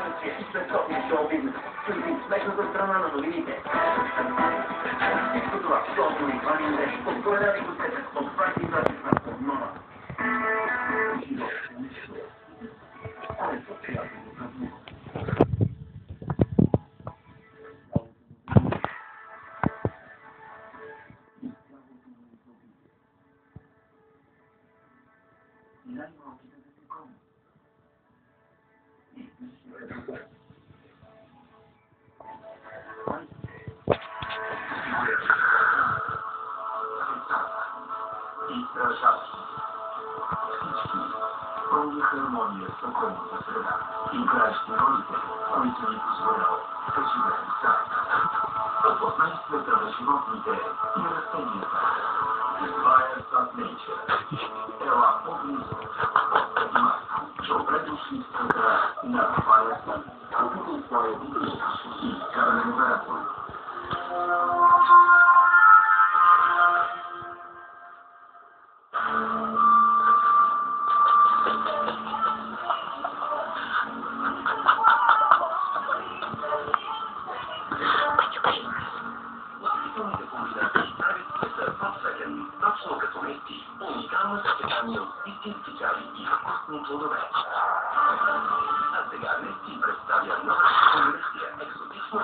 и световния шоу-бизнес. Чуйте смешната страна на новините. Всичко това в шоуто и Ваня Леш от Коледа ви го сетят от 20 на поднова. Пълни хармония, спокойната среда, играещи ролите, които ни позволяват да живеем заедно. От местата на животните и растенията. Inspired of Nature. Ела по-близо. Добре дошли в света на Firestone. Опитай своя вид и каране вероятно. Точно като мести, уникално съчетание от истински чари и вкусни плодове. А сега Нести представя нова колекция екзотично